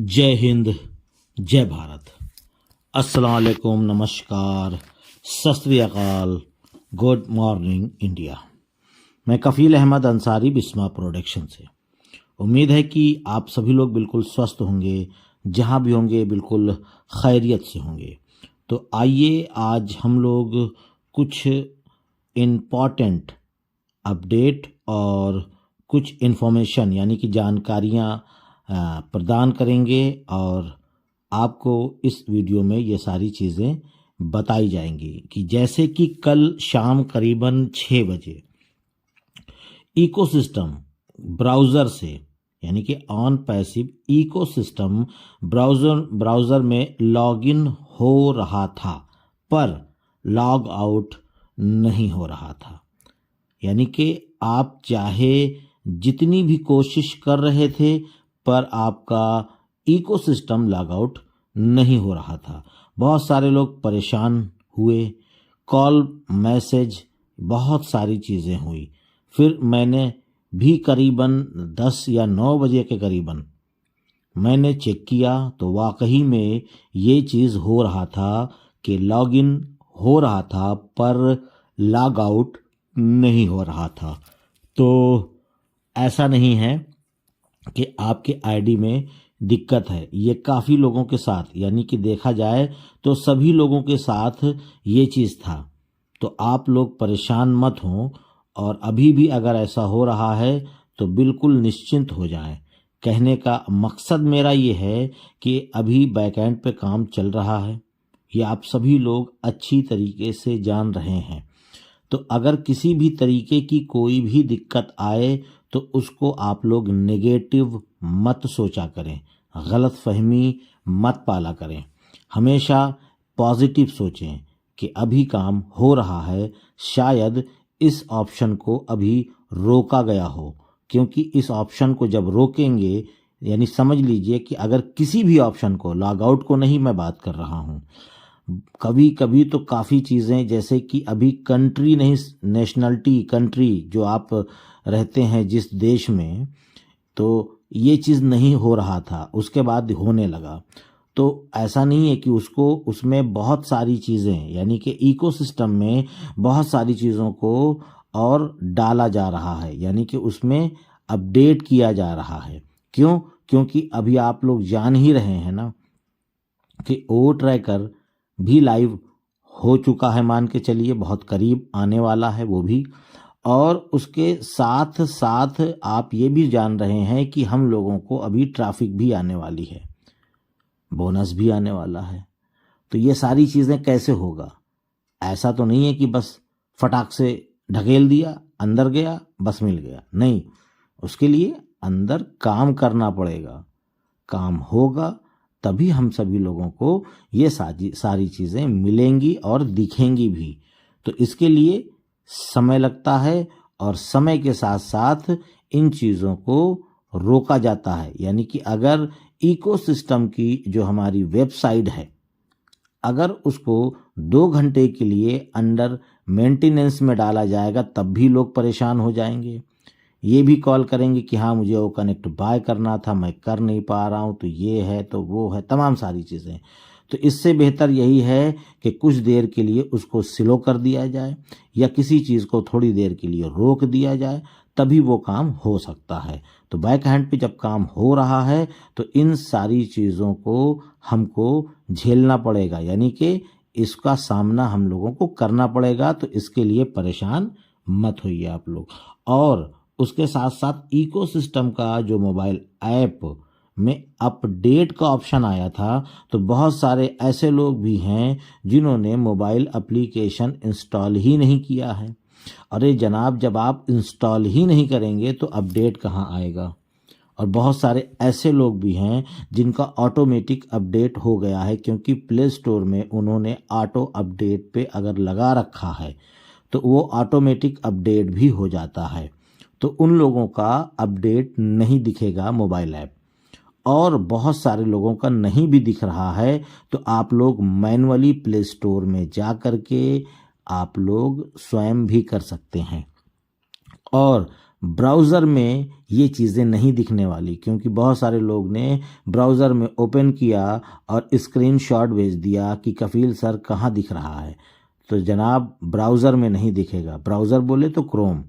जय हिंद, जय भारत। अस्सलाम वालेकुम, नमस्कार, सत श्री अकाल, गुड मॉर्निंग इंडिया। मैं कफ़ील अहमद अंसारी, बिस्मा प्रोडक्शन से। उम्मीद है कि आप सभी लोग बिल्कुल स्वस्थ होंगे, जहां भी होंगे बिल्कुल खैरियत से होंगे। तो आइए आज हम लोग कुछ इम्पॉर्टेंट अपडेट और कुछ इन्फॉर्मेशन यानी कि जानकारियां प्रदान करेंगे और आपको इस वीडियो में ये सारी चीज़ें बताई जाएंगी कि जैसे कि कल शाम करीबन 6 बजे इकोसिस्टम ब्राउज़र से यानी कि ऑन पैसिव इकोसिस्टम ब्राउज़र में लॉगिन हो रहा था पर लॉग आउट नहीं हो रहा था। यानी कि आप चाहे जितनी भी कोशिश कर रहे थे पर आपका इकोसिस्टम लॉग आउट नहीं हो रहा था। बहुत सारे लोग परेशान हुए, कॉल मैसेज बहुत सारी चीज़ें हुई। फिर मैंने भी करीबन 10 या 9 बजे के करीबन मैंने चेक किया तो वाकई में ये चीज़ हो रहा था कि लॉगिन हो रहा था पर लॉग आउट नहीं हो रहा था। तो ऐसा नहीं है कि आपके आईडी में दिक्कत है, ये काफ़ी लोगों के साथ यानी कि देखा जाए तो सभी लोगों के साथ ये चीज़ था। तो आप लोग परेशान मत हों और अभी भी अगर ऐसा हो रहा है तो बिल्कुल निश्चिंत हो जाएं। कहने का मकसद मेरा ये है कि अभी बैकएंड पे काम चल रहा है, ये आप सभी लोग अच्छी तरीके से जान रहे हैं। तो अगर किसी भी तरीके की कोई भी दिक्कत आए तो उसको आप लोग नेगेटिव मत सोचा करें, गलत फहमी मत पाला करें। हमेशा पॉजिटिव सोचें कि अभी काम हो रहा है, शायद इस ऑप्शन को अभी रोका गया हो, क्योंकि इस ऑप्शन को जब रोकेंगे यानी समझ लीजिए कि अगर किसी भी ऑप्शन को, लॉग आउट को नहीं मैं बात कर रहा हूँ, कभी कभी तो काफ़ी चीज़ें जैसे कि अभी कंट्री नहीं, नेशनलिटी कंट्री जो आप रहते हैं जिस देश में, तो ये चीज़ नहीं हो रहा था, उसके बाद होने लगा। तो ऐसा नहीं है कि उसको उसमें बहुत सारी चीज़ें यानी कि इकोसिस्टम में बहुत सारी चीज़ों को और डाला जा रहा है, यानी कि उसमें अपडेट किया जा रहा है। क्यों? क्योंकि अभी आप लोग जान ही रहे हैं ना कि ओ ट्रैकर भी लाइव हो चुका है, मान के चलिए बहुत करीब आने वाला है वो भी। और उसके साथ साथ आप ये भी जान रहे हैं कि हम लोगों को अभी ट्रैफिक भी आने वाली है, बोनस भी आने वाला है। तो ये सारी चीज़ें कैसे होगा? ऐसा तो नहीं है कि बस फटाक से ढकेल दिया, अंदर गया, बस मिल गया, नहीं। उसके लिए अंदर काम करना पड़ेगा, काम होगा तभी हम सभी लोगों को ये सारी चीज़ें मिलेंगी और दिखेंगी भी। तो इसके लिए समय लगता है और समय के साथ साथ इन चीज़ों को रोका जाता है। यानी कि अगर इकोसिस्टम की जो हमारी वेबसाइट है, अगर उसको 2 घंटे के लिए अंडर मेंटेनेंस में डाला जाएगा तब भी लोग परेशान हो जाएंगे। ये भी कॉल करेंगे कि हाँ मुझे वो कनेक्ट बाय करना था, मैं कर नहीं पा रहा हूँ, तो ये है तो वो है, तमाम सारी चीज़ें। तो इससे बेहतर यही है कि कुछ देर के लिए उसको स्लो कर दिया जाए या किसी चीज़ को थोड़ी देर के लिए रोक दिया जाए, तभी वो काम हो सकता है। तो बैक हैंड पे जब काम हो रहा है तो इन सारी चीज़ों को हमको झेलना पड़ेगा, यानी कि इसका सामना हम लोगों को करना पड़ेगा। तो इसके लिए परेशान मत होइए आप लोग। और उसके साथ साथ इकोसिस्टम का जो मोबाइल ऐप में अपडेट का ऑप्शन आया था, तो बहुत सारे ऐसे लोग भी हैं जिन्होंने मोबाइल एप्लीकेशन इंस्टॉल ही नहीं किया है। अरे जनाब, जब आप इंस्टॉल ही नहीं करेंगे तो अपडेट कहाँ आएगा? और बहुत सारे ऐसे लोग भी हैं जिनका ऑटोमेटिक अपडेट हो गया है, क्योंकि प्ले स्टोर में उन्होंने ऑटो अपडेट पे अगर लगा रखा है तो वो ऑटोमेटिक अपडेट भी हो जाता है। तो उन लोगों का अपडेट नहीं दिखेगा मोबाइल ऐप, और बहुत सारे लोगों का नहीं भी दिख रहा है। तो आप लोग मैन्युअली प्ले स्टोर में जा कर के आप लोग स्वयं भी कर सकते हैं। और ब्राउज़र में ये चीज़ें नहीं दिखने वाली, क्योंकि बहुत सारे लोग ने ब्राउज़र में ओपन किया और स्क्रीनशॉट भेज दिया कि कफील सर कहाँ दिख रहा है। तो जनाब ब्राउज़र में नहीं दिखेगा। ब्राउज़र बोले तो क्रोम,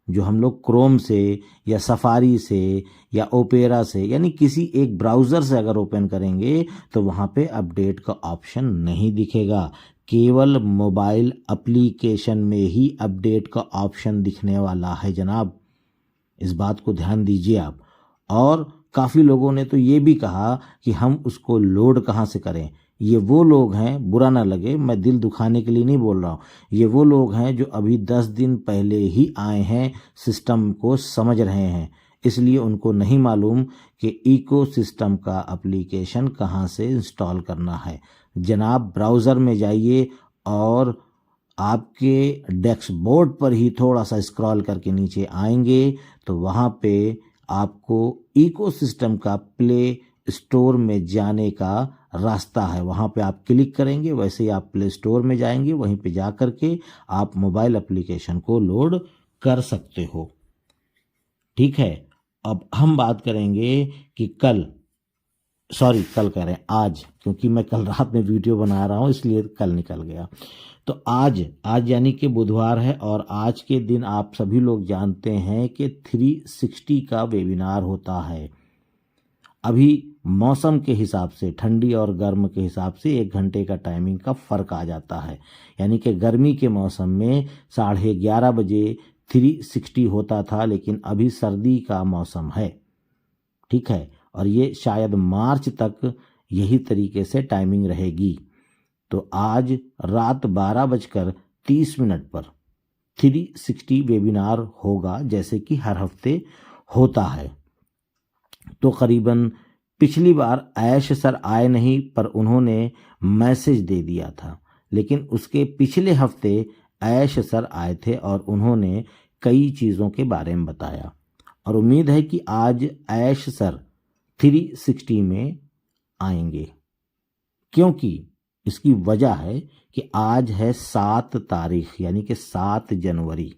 जो हम लोग क्रोम से या सफारी से या ओपेरा से, यानी किसी एक ब्राउज़र से अगर ओपन करेंगे तो वहाँ पे अपडेट का ऑप्शन नहीं दिखेगा। केवल मोबाइल एप्लीकेशन में ही अपडेट का ऑप्शन दिखने वाला है जनाब, इस बात को ध्यान दीजिए आप। और काफ़ी लोगों ने तो ये भी कहा कि हम उसको लोड कहाँ से करें। ये वो लोग हैं, बुरा ना लगे, मैं दिल दुखाने के लिए नहीं बोल रहा हूँ, ये वो लोग हैं जो अभी 10 दिन पहले ही आए हैं, सिस्टम को समझ रहे हैं, इसलिए उनको नहीं मालूम कि इको सिस्टम का एप्लीकेशन कहाँ से इंस्टॉल करना है। जनाब ब्राउज़र में जाइए और आपके डैशबोर्ड पर ही थोड़ा सा स्क्रॉल करके नीचे आएंगे तो वहाँ पे आपको इकोसिस्टम का प्ले स्टोर में जाने का रास्ता है। वहाँ पे आप क्लिक करेंगे, वैसे ही आप प्ले स्टोर में जाएंगे, वहीं पे जा कर के आप मोबाइल एप्लीकेशन को लोड कर सकते हो। ठीक है, अब हम बात करेंगे कि कल कह रहे हैं आज, क्योंकि मैं कल रात में वीडियो बना रहा हूँ इसलिए कल निकल गया। तो आज यानी कि बुधवार है और आज के दिन आप सभी लोग जानते हैं कि 360 का वेबिनार होता है। अभी मौसम के हिसाब से, ठंडी और गर्म के हिसाब से 1 घंटे का टाइमिंग का फ़र्क आ जाता है। यानी कि गर्मी के मौसम में 11:30 बजे 360 होता था, लेकिन अभी सर्दी का मौसम है। ठीक है, और ये शायद मार्च तक यही तरीके से टाइमिंग रहेगी। तो आज रात 12:30 पर 360 वेबिनार होगा, जैसे कि हर हफ्ते होता है। तो करीबन पिछली बार ऐश सर आए नहीं, पर उन्होंने मैसेज दे दिया था, लेकिन उसके पिछले हफ्ते ऐश सर आए थे और उन्होंने कई चीज़ों के बारे में बताया। और उम्मीद है कि आज ऐश सर 360 में आएंगे, क्योंकि इसकी वजह है कि आज है 7 तारीख, यानी कि 7 जनवरी,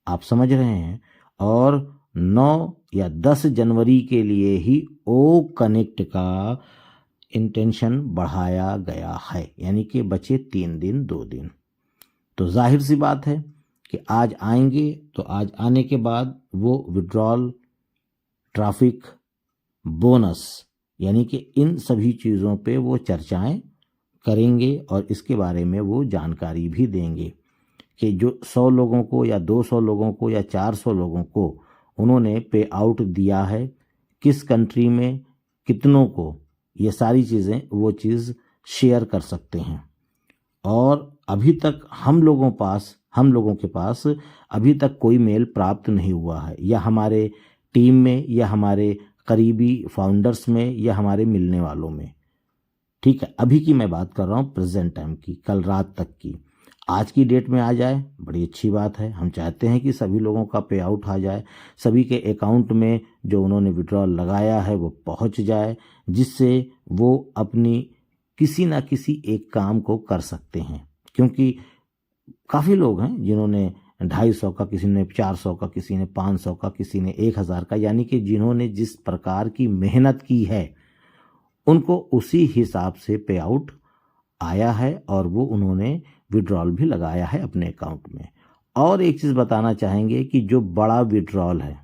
आप समझ रहे हैं। और 9 या 10 जनवरी के लिए ही ओ कनेक्ट का इंटेंशन बढ़ाया गया है, यानी कि बचे 3 दिन 2 दिन। तो जाहिर सी बात है कि आज आएंगे, तो आज आने के बाद वो विड्रॉल, ट्रैफिक, बोनस, यानी कि इन सभी चीज़ों पे वो चर्चाएं करेंगे और इसके बारे में वो जानकारी भी देंगे कि जो 100 लोगों को या 200 लोगों को या 400 लोगों को उन्होंने पे आउट दिया है, किस कंट्री में कितनों को, ये सारी चीज़ें वो चीज़ शेयर कर सकते हैं। और अभी तक हम लोगों के पास अभी तक कोई मेल प्राप्त नहीं हुआ है, या हमारे टीम में या हमारे करीबी फाउंडर्स में या हमारे मिलने वालों में। ठीक है, अभी की मैं बात कर रहा हूँ प्रेजेंट टाइम की, कल रात तक की। आज की डेट में आ जाए बड़ी अच्छी बात है। हम चाहते हैं कि सभी लोगों का पे आउट आ जाए, सभी के अकाउंट में जो उन्होंने विड्रॉल लगाया है वो पहुंच जाए, जिससे वो अपनी किसी ना किसी एक काम को कर सकते हैं। क्योंकि काफ़ी लोग हैं जिन्होंने 250 का, किसी ने 400 का, किसी ने 500 का, किसी ने 1000 का, यानी कि जिन्होंने जिस प्रकार की मेहनत की है उनको उसी हिसाब से पे आउट आया है और वो उन्होंने विड्रॉल भी लगाया है अपने अकाउंट में। और एक चीज़ बताना चाहेंगे कि जो बड़ा विड्रॉल है,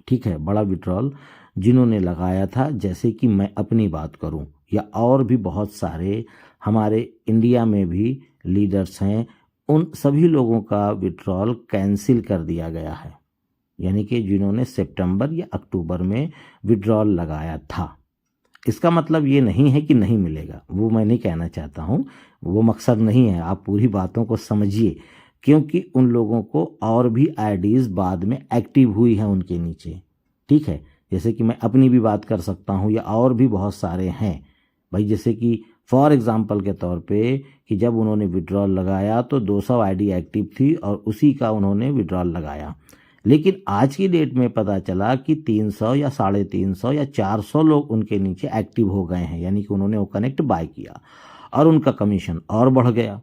ठीक है, बड़ा विड्रॉल जिन्होंने लगाया था, जैसे कि मैं अपनी बात करूं या और भी बहुत सारे हमारे इंडिया में भी लीडर्स हैं, उन सभी लोगों का विड्रॉल कैंसिल कर दिया गया है। यानी कि जिन्होंने सितंबर या अक्टूबर में विड्रॉल लगाया था। इसका मतलब ये नहीं है कि नहीं मिलेगा, वो मैं नहीं कहना चाहता हूँ, वो मकसद नहीं है। आप पूरी बातों को समझिए, क्योंकि उन लोगों को और भी आईडीज़ बाद में एक्टिव हुई हैं उनके नीचे। ठीक है, जैसे कि मैं अपनी भी बात कर सकता हूँ या और भी बहुत सारे हैं भाई। जैसे कि फॉर एग्जांपल के तौर पे कि जब उन्होंने विड्रॉल लगाया तो 200 आईडी एक्टिव थी और उसी का उन्होंने विड्रॉल लगाया, लेकिन आज की डेट में पता चला कि 300 या 350 या 400 लोग उनके नीचे एक्टिव हो गए हैं, यानी कि उन्होंने वो कनेक्ट बाय किया और उनका कमीशन और बढ़ गया।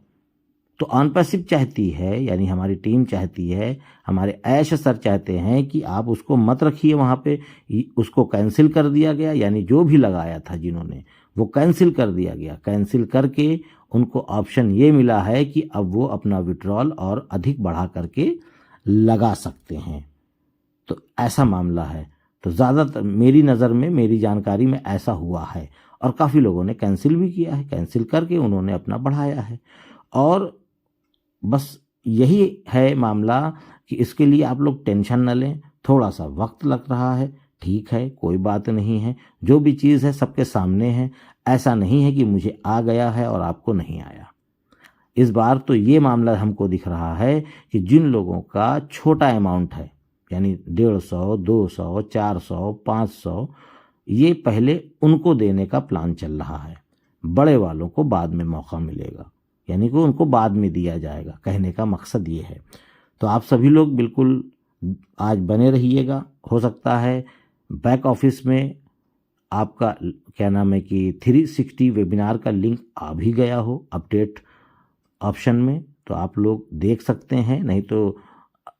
तो ऑन पैसिव चाहती है, यानी हमारी टीम चाहती है, हमारे ऐश सर चाहते हैं कि आप उसको मत रखिए वहाँ पे, उसको कैंसिल कर दिया गया, यानी जो भी लगाया था जिन्होंने वो कैंसिल कर दिया गया। कैंसिल करके उनको ऑप्शन ये मिला है कि अब वो अपना विड्रॉल और अधिक बढ़ा करके लगा सकते हैं। तो ऐसा मामला है। तो ज़्यादातर मेरी नज़र में, मेरी जानकारी में ऐसा हुआ है और काफ़ी लोगों ने कैंसिल भी किया है। कैंसिल करके उन्होंने अपना बढ़ाया है। और बस यही है मामला कि इसके लिए आप लोग टेंशन न लें। थोड़ा सा वक्त लग रहा है, ठीक है, कोई बात नहीं है। जो भी चीज़ है सबके सामने है। ऐसा नहीं है कि मुझे आ गया है और आपको नहीं आया। इस बार तो ये मामला हमको दिख रहा है कि जिन लोगों का छोटा अमाउंट है, यानी 150, 200, 400, 500, ये पहले उनको देने का प्लान चल रहा है। बड़े वालों को बाद में मौका मिलेगा, यानी कि उनको बाद में दिया जाएगा। कहने का मकसद ये है। तो आप सभी लोग बिल्कुल आज बने रहिएगा। हो सकता है बैक ऑफिस में आपका क्या नाम है कि 360 वेबिनार का लिंक आ भी गया हो अपडेट ऑप्शन में, तो आप लोग देख सकते हैं। नहीं तो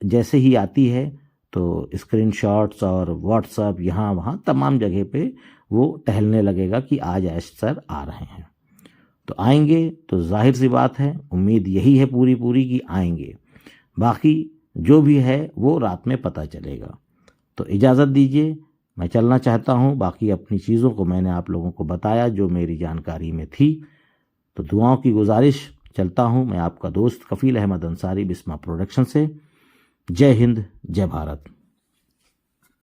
जैसे ही आती है तो स्क्रीनशॉट्स और व्हाट्सएप यहाँ वहाँ तमाम जगह पे वो टहलने लगेगा कि आज ऐश सर आ रहे हैं। तो आएंगे तो जाहिर सी बात है, उम्मीद यही है पूरी पूरी कि आएंगे। बाकी जो भी है वो रात में पता चलेगा। तो इजाज़त दीजिए, मैं चलना चाहता हूँ। बाकी अपनी चीज़ों को मैंने आप लोगों को बताया जो मेरी जानकारी में थी। तो दुआओं की गुजारिश, चलता हूँ। मैं आपका दोस्त कफील अहमद अंसारी, बिस्मा प्रोडक्शन से। जय हिंद, जय भारत।